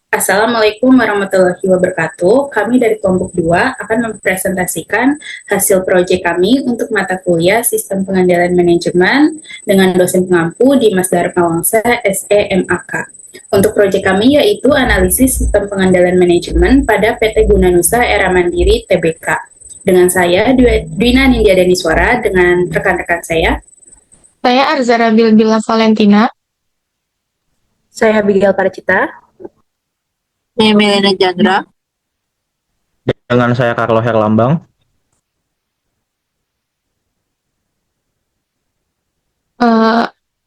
Assalamualaikum warahmatullahi wabarakatuh. Kami dari kelompok 2 akan mempresentasikan hasil proyek kami untuk mata kuliah Sistem Pengendalian Manajemen dengan dosen pengampu Dimas Dharma Wangsa, SEMAK. Untuk proyek kami yaitu analisis sistem pengendalian manajemen pada PT Guna Nusa Era Mandiri Tbk. Dengan saya, Dwina Nindya Deniswara, dengan rekan-rekan saya. Saya Arzara Bilbila Valentina. Saya Abigail Paracita. Saya Melena Chandra. Dengan saya Carlo Herlambang.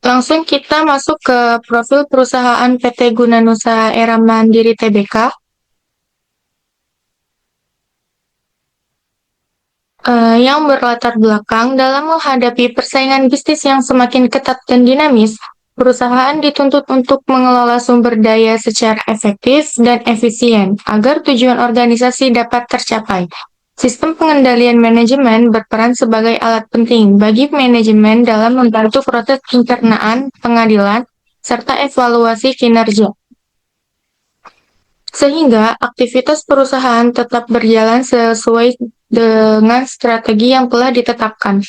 Langsung kita masuk ke profil perusahaan PT Guna Nusa Era Mandiri Tbk. Yang berlatar belakang dalam menghadapi persaingan bisnis yang semakin ketat dan dinamis, perusahaan dituntut untuk mengelola sumber daya secara efektif dan efisien agar tujuan organisasi dapat tercapai. Sistem pengendalian manajemen berperan sebagai alat penting bagi manajemen dalam membantu proses pencernaan, pengadilan, serta evaluasi kinerja. Sehingga aktivitas perusahaan tetap berjalan sesuai dengan strategi yang telah ditetapkan.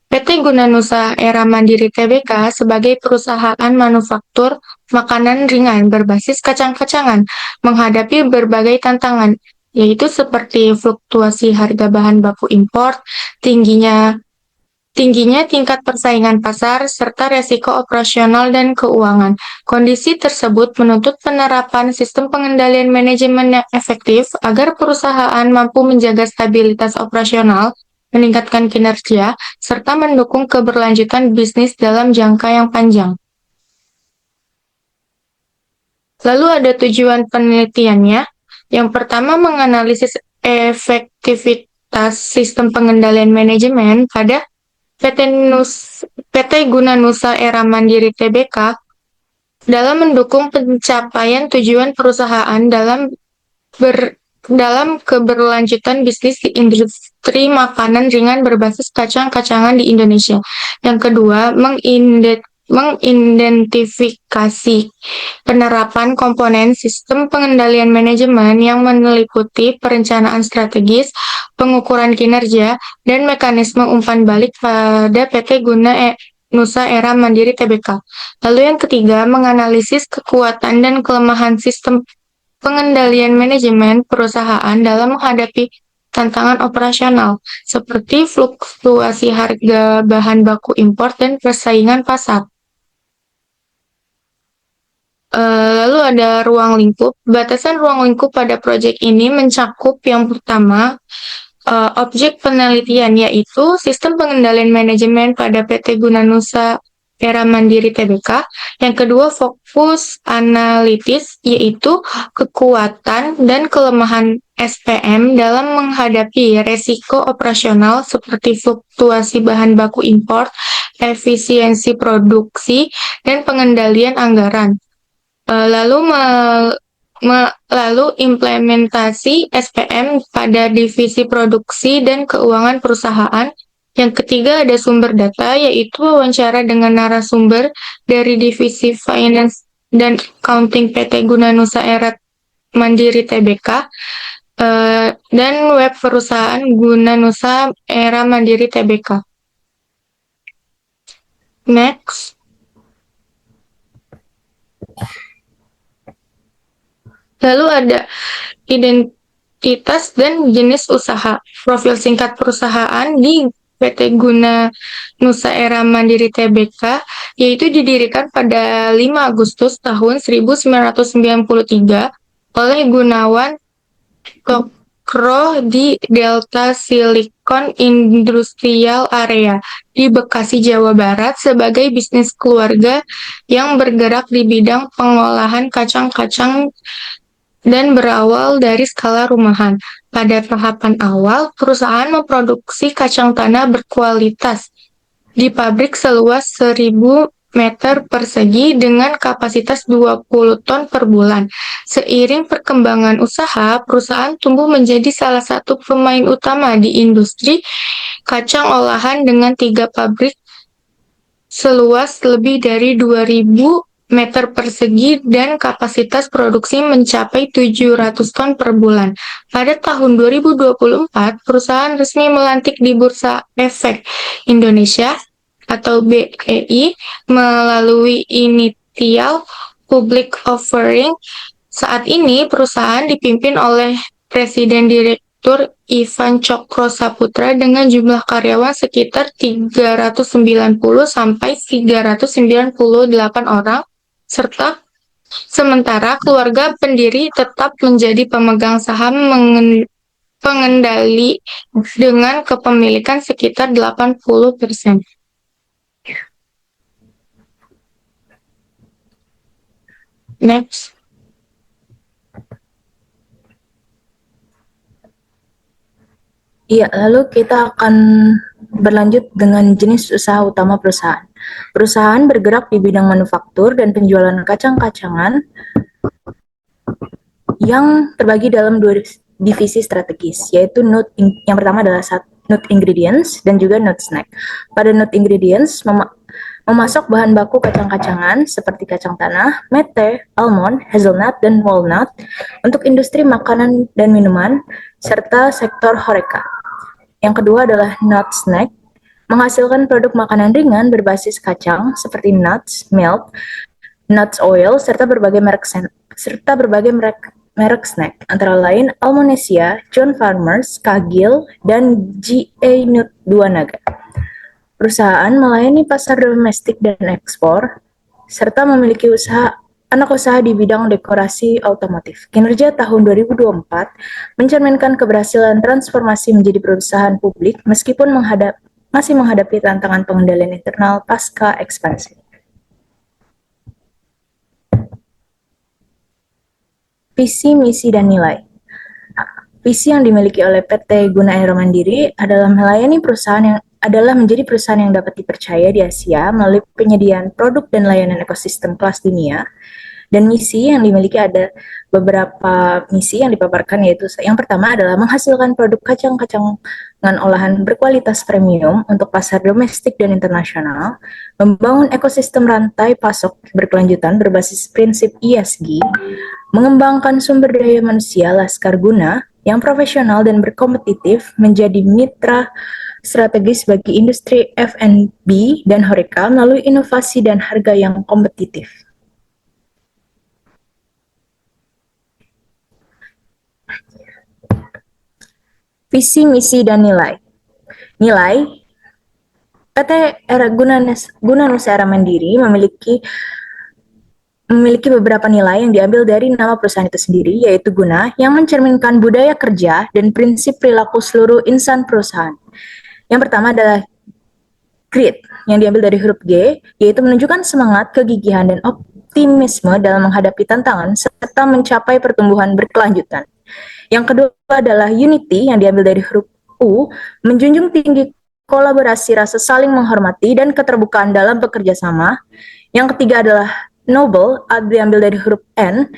PT Guna Nusa Era Mandiri Tbk sebagai perusahaan manufaktur makanan ringan berbasis kacang-kacangan menghadapi berbagai tantangan, yaitu seperti fluktuasi harga bahan baku impor, tingginya tingkat persaingan pasar, serta resiko operasional dan keuangan. Kondisi tersebut menuntut penerapan sistem pengendalian manajemen yang efektif agar perusahaan mampu menjaga stabilitas operasional, meningkatkan kinerja, serta mendukung keberlanjutan bisnis dalam jangka yang panjang. Lalu ada tujuan penelitiannya. Yang pertama, menganalisis efektivitas sistem pengendalian manajemen pada PT Guna Nusa Era Mandiri Tbk dalam mendukung pencapaian tujuan perusahaan dalam keberlanjutan bisnis di industri makanan ringan berbasis kacang-kacangan di Indonesia. Yang kedua, mengidentifikasi penerapan komponen sistem pengendalian manajemen yang meliputi perencanaan strategis, pengukuran kinerja, dan mekanisme umpan balik pada PT Guna Nusa Era Mandiri Tbk. Lalu yang ketiga, menganalisis kekuatan dan kelemahan sistem pengendalian manajemen perusahaan dalam menghadapi tantangan operasional, seperti fluktuasi harga bahan baku impor dan persaingan pasar. Lalu ada ruang lingkup. Batasan ruang lingkup pada proyek ini mencakup yang pertama, objek penelitian, yaitu sistem pengendalian manajemen pada PT Guna Nusa Era Mandiri Tbk. Yang kedua, fokus analitis, yaitu kekuatan dan kelemahan SPM dalam menghadapi resiko operasional seperti fluktuasi bahan baku impor, efisiensi produksi, dan pengendalian anggaran. Lalu implementasi SPM pada divisi produksi dan keuangan perusahaan. Yang ketiga ada sumber data, yaitu wawancara dengan narasumber dari divisi finance dan accounting PT Guna Nusa Era Mandiri Tbk, dan web perusahaan Guna Nusa Era Mandiri Tbk. Next. Lalu ada identitas dan jenis usaha. Profil singkat perusahaan di PT Guna Nusa Era Mandiri Tbk, yaitu didirikan pada 5 Agustus tahun 1993 oleh Gunawan Tokroh di Delta Silicon Industrial Area di Bekasi, Jawa Barat sebagai bisnis keluarga yang bergerak di bidang pengolahan kacang-kacang dan berawal dari skala rumahan. Pada tahapan awal, perusahaan memproduksi kacang tanah berkualitas di pabrik seluas 1.000 meter persegi dengan kapasitas 20 ton per bulan. Seiring perkembangan usaha, perusahaan tumbuh menjadi salah satu pemain utama di industri kacang olahan dengan 3 pabrik seluas lebih dari 2.000 meter persegi dan kapasitas produksi mencapai 700 ton per bulan. Pada tahun 2024, perusahaan resmi melantik di Bursa Efek Indonesia atau BEI melalui initial public offering. Saat ini perusahaan dipimpin oleh Presiden Direktur Ivan Cokro Saputra dengan jumlah karyawan sekitar 390 sampai 398 orang, serta sementara keluarga pendiri tetap menjadi pemegang saham pengendali dengan kepemilikan sekitar 80%. Next. Iya, lalu kita akan berlanjut dengan jenis usaha utama perusahaan. Perusahaan bergerak di bidang manufaktur dan penjualan kacang-kacangan yang terbagi dalam dua divisi strategis, yaitu yang pertama adalah nut ingredients dan juga nut snack. Pada nut ingredients, memasok bahan baku kacang-kacangan seperti kacang tanah, mete, almond, hazelnut, dan walnut untuk industri makanan dan minuman, serta sektor horeca. Yang kedua adalah nut snack, menghasilkan produk makanan ringan berbasis kacang seperti nuts, milk, nuts oil, serta berbagai merek snack, antara lain Almonesia, John Farmers, Cargill, dan GA Nut 2 Naga. Perusahaan melayani pasar domestik dan ekspor, serta memiliki anak usaha di bidang dekorasi otomotif. Kinerja tahun 2024 mencerminkan keberhasilan transformasi menjadi perusahaan publik meskipun masih menghadapi tantangan pengendalian internal pasca ekspansi. Visi, misi, dan nilai. Visi yang dimiliki oleh PT Guna Aero Mandiri adalah menjadi perusahaan yang dapat dipercaya di Asia melalui penyediaan produk dan layanan ekosistem kelas dunia. Dan misi yang dimiliki ada beberapa misi yang dipaparkan, yaitu yang pertama adalah menghasilkan produk kacang-kacangan olahan berkualitas premium untuk pasar domestik dan internasional, membangun ekosistem rantai pasok berkelanjutan berbasis prinsip ESG, mengembangkan sumber daya manusia Laskar Guna yang profesional dan berkompetitif menjadi mitra strategis bagi industri F&B dan horeca melalui inovasi dan harga yang kompetitif. Visi, misi, dan nilai. Nilai, PT Guna Nusantara Mandiri memiliki beberapa nilai yang diambil dari nama perusahaan itu sendiri, yaitu Guna, yang mencerminkan budaya kerja dan prinsip perilaku seluruh insan perusahaan. Yang pertama adalah Grit, yang diambil dari huruf G, yaitu menunjukkan semangat, kegigihan, dan optimisme dalam menghadapi tantangan, serta mencapai pertumbuhan berkelanjutan. Yang kedua adalah Unity, yang diambil dari huruf U, menjunjung tinggi kolaborasi, rasa saling menghormati, dan keterbukaan dalam bekerja sama. Yang ketiga adalah Noble, diambil dari huruf N,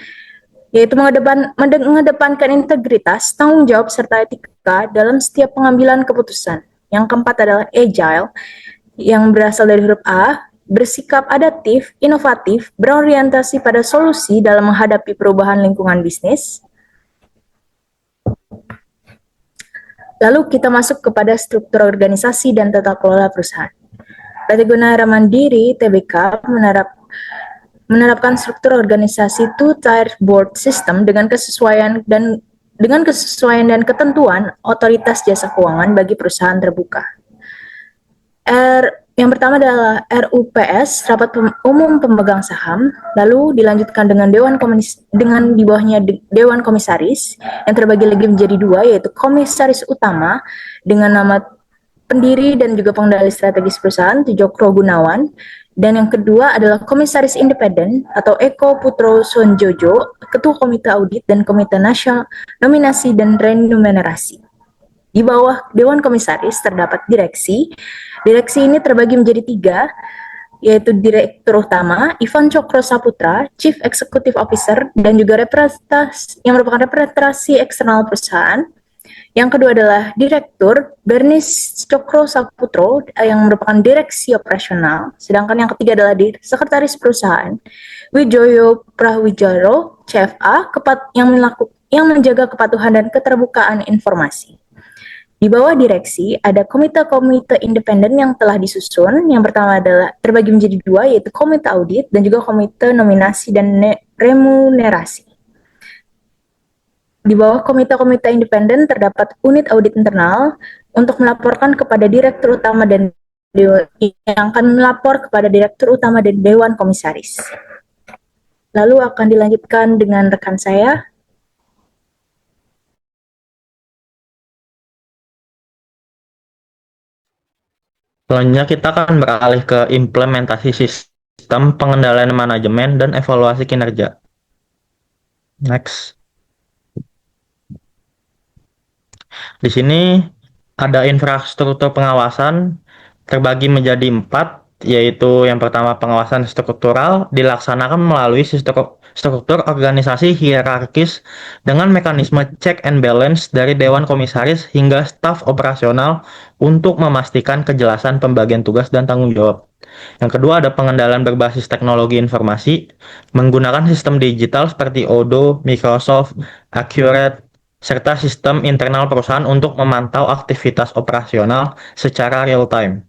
yaitu mengedepankan integritas, tanggung jawab, serta etika dalam setiap pengambilan keputusan. Yang keempat adalah Agile, yang berasal dari huruf A, bersikap adaptif, inovatif, berorientasi pada solusi dalam menghadapi perubahan lingkungan bisnis. Lalu kita masuk kepada struktur organisasi dan tata kelola perusahaan. PT Guna Aero Mandiri (TBK) menerapkan struktur organisasi two-tier board system dengan kesesuaian dan ketentuan otoritas jasa keuangan bagi perusahaan terbuka. Yang pertama adalah RUPS, Rapat Umum Pemegang Saham, lalu dilanjutkan dengan di bawahnya Dewan Komisaris, yang terbagi lagi menjadi dua, yaitu Komisaris Utama dengan nama pendiri dan juga pengendali strategis perusahaan, Tujokro Gunawan, dan yang kedua adalah Komisaris Independen atau Eko Putro Sonjojo, Ketua Komite Audit dan Komite Nasional Nominasi dan Remunerasi. Di bawah Dewan Komisaris terdapat direksi. Direksi ini terbagi menjadi tiga, yaitu Direktur Utama, Ivan Cokro Saputra, Chief Executive Officer, dan juga yang merupakan representasi eksternal perusahaan. Yang kedua adalah Direktur Bernis Cokro Saputro yang merupakan direksi operasional. Sedangkan yang ketiga adalah Sekretaris Perusahaan Wijoyo Prawijaro, CFA, yang menjaga kepatuhan dan keterbukaan informasi. Di bawah direksi ada komite-komite independen yang telah disusun. Yang pertama adalah terbagi menjadi dua, yaitu komite audit dan juga komite nominasi dan remunerasi. Di bawah komite-komite independen terdapat unit audit internal untuk melaporkan kepada direktur utama dan yang akan melapor kepada direktur utama dan dewan komisaris. Lalu akan dilanjutkan dengan rekan saya. Selanjutnya kita akan beralih ke implementasi sistem pengendalian manajemen dan evaluasi kinerja. Next. Di sini ada infrastruktur pengawasan terbagi menjadi 4, yaitu yang pertama pengawasan struktural dilaksanakan melalui struktur organisasi hierarkis dengan mekanisme check and balance dari Dewan Komisaris hingga staf operasional untuk memastikan kejelasan pembagian tugas dan tanggung jawab. Yang kedua ada pengendalian berbasis teknologi informasi menggunakan sistem digital seperti Odoo, Microsoft, Accurate, serta sistem internal perusahaan untuk memantau aktivitas operasional secara real-time.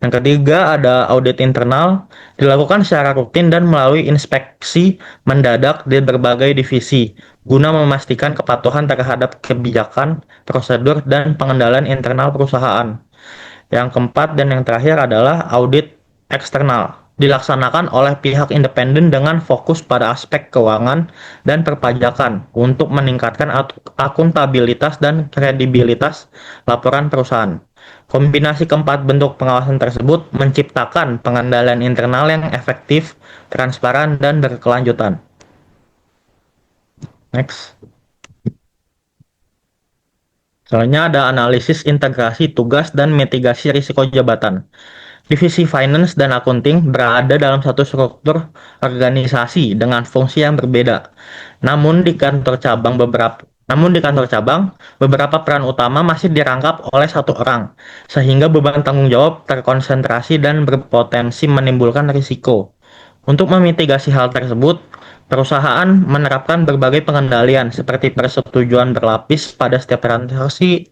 Yang ketiga ada audit internal, dilakukan secara rutin dan melalui inspeksi mendadak di berbagai divisi, guna memastikan kepatuhan terhadap kebijakan, prosedur, dan pengendalian internal perusahaan. Yang keempat dan yang terakhir adalah audit eksternal, dilaksanakan oleh pihak independen dengan fokus pada aspek keuangan dan perpajakan untuk meningkatkan akuntabilitas dan kredibilitas laporan perusahaan. Kombinasi keempat bentuk pengawasan tersebut menciptakan pengendalian internal yang efektif, transparan, dan berkelanjutan. Next. Selanjutnya ada analisis integrasi tugas dan mitigasi risiko jabatan. Divisi Finance dan Accounting berada dalam satu struktur organisasi dengan fungsi yang berbeda. Namun di kantor cabang beberapa peran utama masih dirangkap oleh satu orang, sehingga beban tanggung jawab terkonsentrasi dan berpotensi menimbulkan risiko. Untuk memitigasi hal tersebut, perusahaan menerapkan berbagai pengendalian seperti persetujuan berlapis pada setiap transaksi,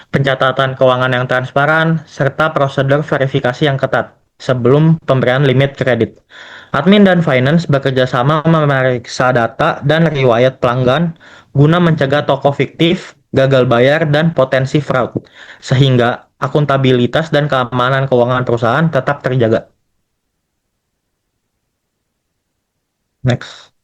pencatatan keuangan yang transparan, serta prosedur verifikasi yang ketat sebelum pemberian limit kredit. Admin dan finance bekerja sama memeriksa data dan riwayat pelanggan guna mencegah toko fiktif, gagal bayar, dan potensi fraud, sehingga akuntabilitas dan keamanan keuangan perusahaan tetap terjaga. Next.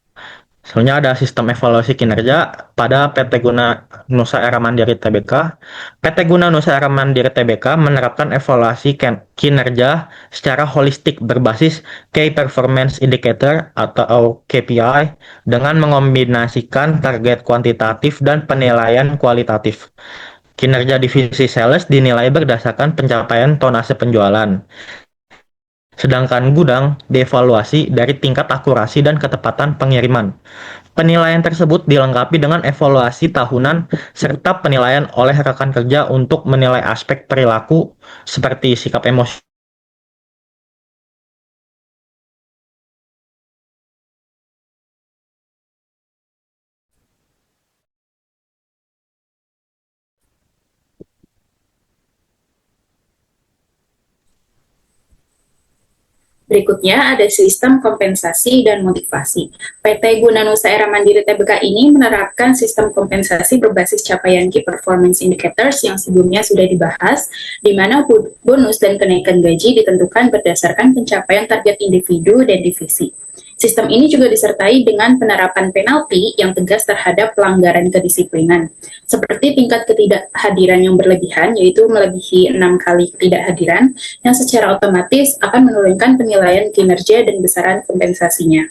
Selanjutnya ada sistem evaluasi kinerja pada PT Guna Nusa Era Mandiri Tbk. PT Guna Nusa Era Mandiri Tbk menerapkan evaluasi kinerja secara holistik berbasis Key Performance Indicator atau KPI dengan mengombinasikan target kuantitatif dan penilaian kualitatif. Kinerja divisi sales dinilai berdasarkan pencapaian tonase penjualan. Sedangkan gudang dievaluasi dari tingkat akurasi dan ketepatan pengiriman. Penilaian tersebut dilengkapi dengan evaluasi tahunan serta penilaian oleh rekan kerja untuk menilai aspek perilaku seperti sikap emosi. Berikutnya ada sistem kompensasi dan motivasi. PT Guna Nusa Era Mandiri Tbk ini menerapkan sistem kompensasi berbasis capaian Key Performance Indicators yang sebelumnya sudah dibahas, di mana bonus dan kenaikan gaji ditentukan berdasarkan pencapaian target individu dan divisi. Sistem ini juga disertai dengan penerapan penalti yang tegas terhadap pelanggaran kedisiplinan, seperti tingkat ketidakhadiran yang berlebihan, yaitu melebihi 6 kali ketidakhadiran, yang secara otomatis akan menurunkan penilaian kinerja dan besaran kompensasinya.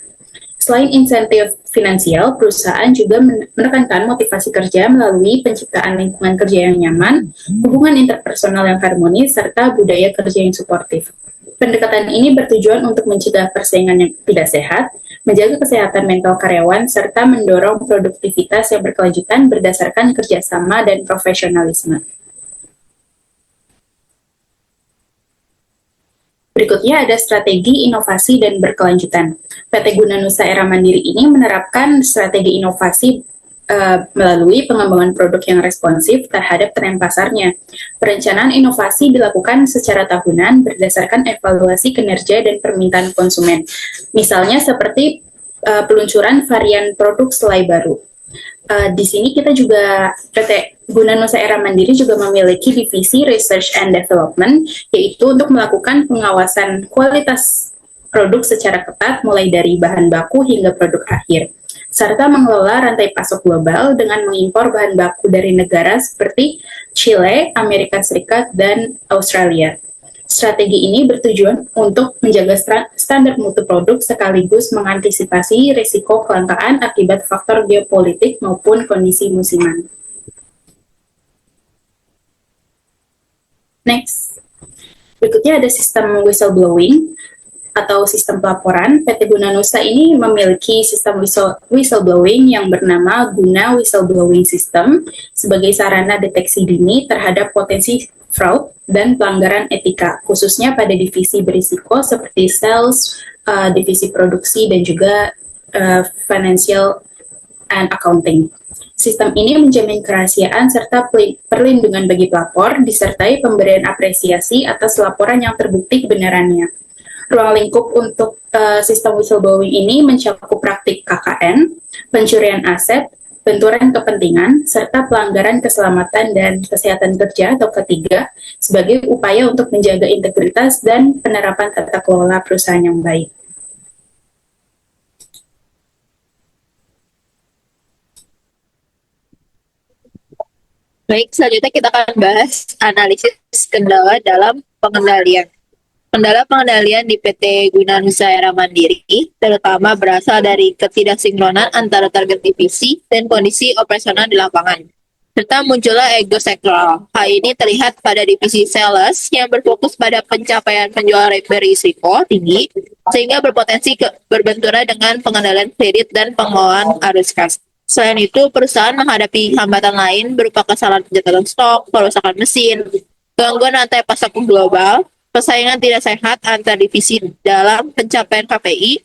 Selain insentif finansial, perusahaan juga menekankan motivasi kerja melalui penciptaan lingkungan kerja yang nyaman, hubungan interpersonal yang harmonis, serta budaya kerja yang suportif. Pendekatan ini bertujuan untuk mencegah persaingan yang tidak sehat menjaga kesehatan mental karyawan, serta mendorong produktivitas yang berkelanjutan berdasarkan kerjasama dan profesionalisme. Berikutnya ada strategi inovasi dan berkelanjutan. PT Guna Nusa Era Mandiri ini menerapkan strategi inovasi melalui pengembangan produk yang responsif terhadap tren pasarnya. Perencanaan inovasi dilakukan secara tahunan berdasarkan evaluasi kinerja dan permintaan konsumen. Misalnya seperti peluncuran varian produk selai baru. Di sini kita juga, PT Guna Nusa Era Mandiri juga memiliki divisi Research and Development, yaitu untuk melakukan pengawasan kualitas produk secara ketat mulai dari bahan baku hingga produk akhir, serta mengelola rantai pasok global dengan mengimpor bahan baku dari negara seperti Chile, Amerika Serikat, dan Australia. Strategi ini bertujuan untuk menjaga standar mutu produk sekaligus mengantisipasi risiko kelangkaan akibat faktor geopolitik maupun kondisi musiman. Next, berikutnya ada sistem whistleblowing atau sistem pelaporan. PT Guna Nusa ini memiliki sistem whistleblowing yang bernama Guna Whistleblowing System sebagai sarana deteksi dini terhadap potensi fraud dan pelanggaran etika, khususnya pada divisi berisiko seperti sales, divisi produksi, dan juga financial and accounting. Sistem ini menjamin kerahasiaan serta perlindungan bagi pelapor, disertai pemberian apresiasi atas laporan yang terbukti kebenarannya. Ruang lingkup untuk sistem whistleblowing ini mencakup praktik KKN, pencurian aset, benturan kepentingan, serta pelanggaran keselamatan dan kesehatan kerja atau ketiga sebagai upaya untuk menjaga integritas dan penerapan tata kelola perusahaan yang baik. Baik, selanjutnya kita akan bahas analisis kendala dalam pengendalian. Kendala pengendalian di PT Guna Nusa Era Mandiri terutama berasal dari ketidaksinkronan antara target divisi dan kondisi operasional di lapangan, serta munculnya ego sektoral. Hal ini terlihat pada divisi sales yang berfokus pada pencapaian penjualan berisiko tinggi, sehingga berpotensi berbenturan dengan pengendalian kredit dan pengelolaan arus kas. Selain itu, perusahaan menghadapi hambatan lain berupa kesalahan pencatatan stok, kerusakan mesin, gangguan rantai pasok global, persaingan tidak sehat antar divisi dalam pencapaian KPI,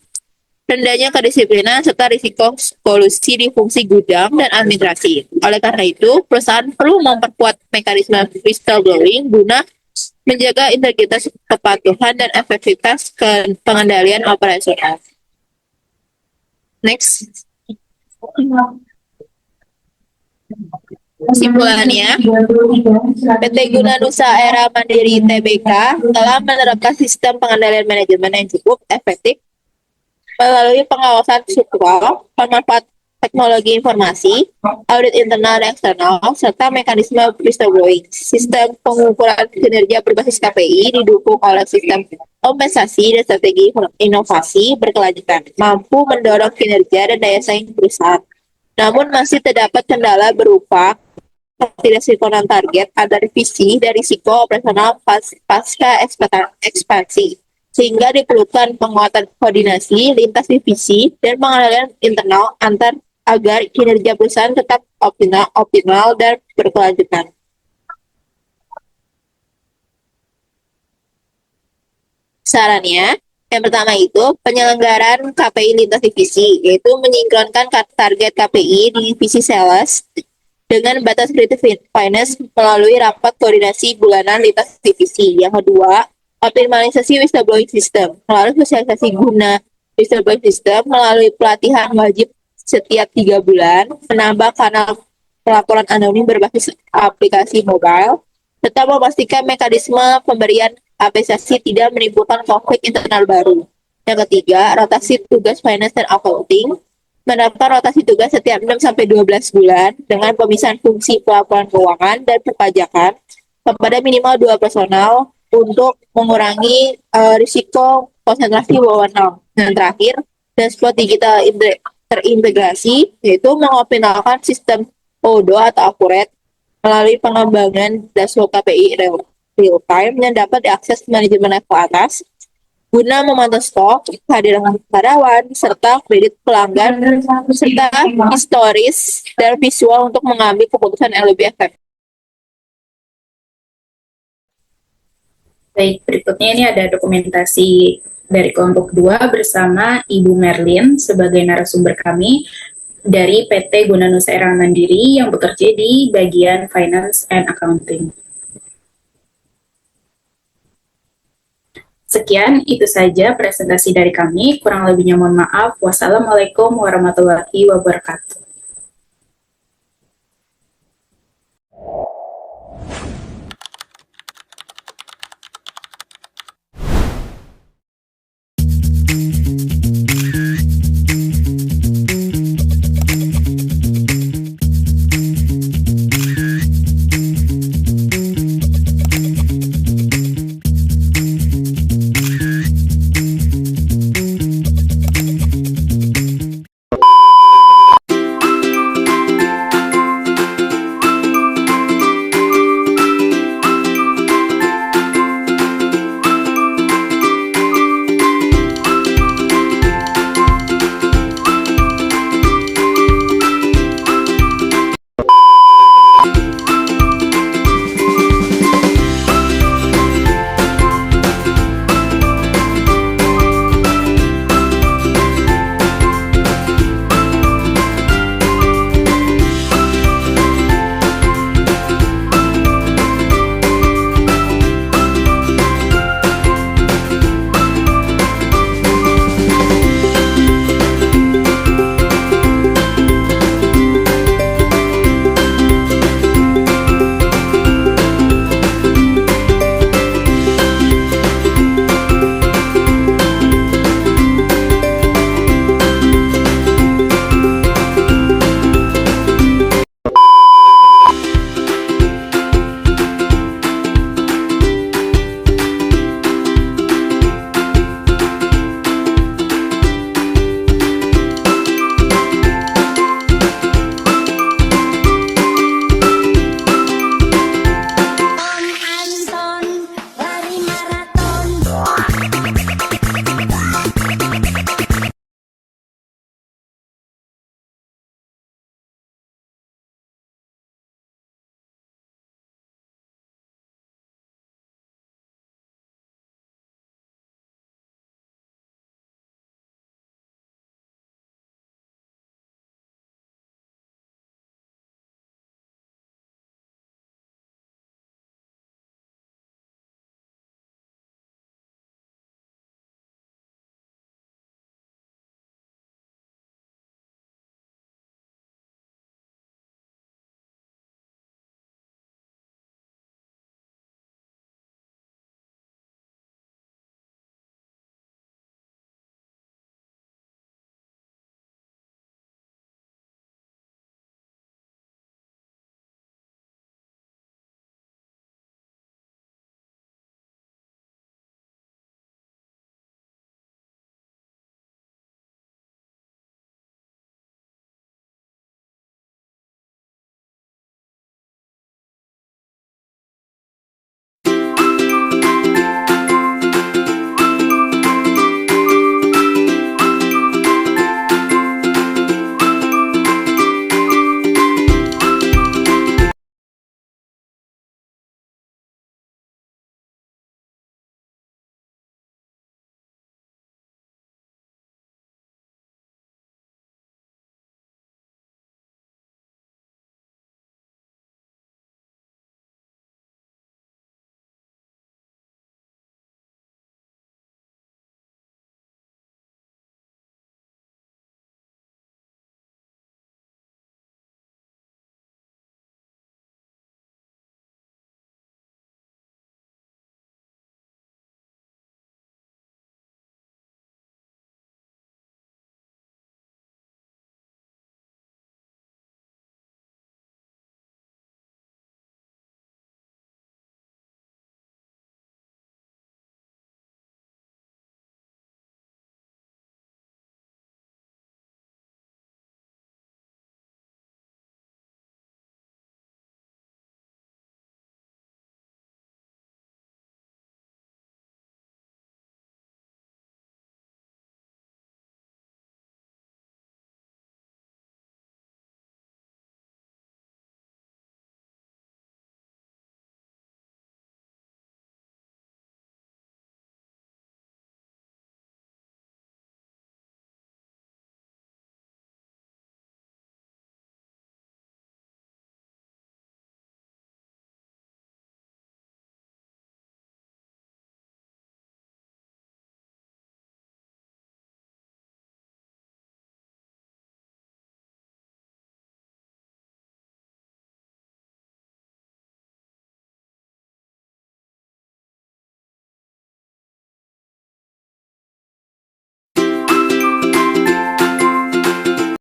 rendahnya kedisiplinan, serta risiko kolusi di fungsi gudang dan administrasi. Oleh karena itu, perusahaan perlu memperkuat mekanisme whistleblowing guna menjaga integritas, kepatuhan, dan efektivitas pengendalian operasional. Next. Kesimpulannya, PT Guna Nusa Era Mandiri Tbk telah menerapkan sistem pengendalian manajemen yang cukup efektif melalui pengawasan struktural, pemanfaatan teknologi informasi, audit internal dan eksternal, serta mekanisme whistleblowing. Sistem pengukuran kinerja berbasis KPI didukung oleh sistem kompensasi dan strategi inovasi berkelanjutan, mampu mendorong kinerja dan daya saing perusahaan. Namun masih terdapat kendala berupa ketidaksinkronan target antar divisi dan risiko operasional pasca ekspansi, sehingga diperlukan penguatan koordinasi lintas divisi dan pengendalian internal antar agar kinerja perusahaan tetap optimal dan berkelanjutan. Sarannya, yang pertama itu penyelenggaraan KPI lintas divisi, yaitu menyingkronkan target KPI di divisi sales dengan batas creative finance melalui rapat koordinasi bulanan lintas divisi. Yang kedua, optimalisasi whistleblowing system melalui sosialisasi guna whistleblowing system melalui pelatihan wajib setiap 3 bulan, menambah kanal pelaporan anonim berbasis aplikasi mobile, serta memastikan mekanisme pemberian apresiasi tidak menimbulkan konflik internal baru. Yang ketiga, rotasi tugas finance dan accounting, menerapkan rotasi tugas setiap 6-12 bulan dengan pemisahan fungsi pelaporan keuangan dan perpajakan kepada minimal 2 personal untuk mengurangi risiko konsentrasi wewenang. Dan terakhir, dashboard digital terintegrasi, yaitu mengoptimalkan sistem ODO atau akurat melalui pengembangan dashboard KPI real time yang dapat diakses manajemen level atas guna memantau stok, kehadiran karyawan, serta kredit pelanggan, serta historis dan visual untuk mengambil keputusan yang lebih efektif. Baik, berikutnya ini ada dokumentasi dari kelompok 2 bersama Ibu Merlin sebagai narasumber kami dari PT Guna Nusa Era Mandiri yang bekerja di bagian Finance and Accounting. Sekian, itu saja presentasi dari kami. Kurang lebihnya mohon maaf. Wassalamualaikum warahmatullahi wabarakatuh.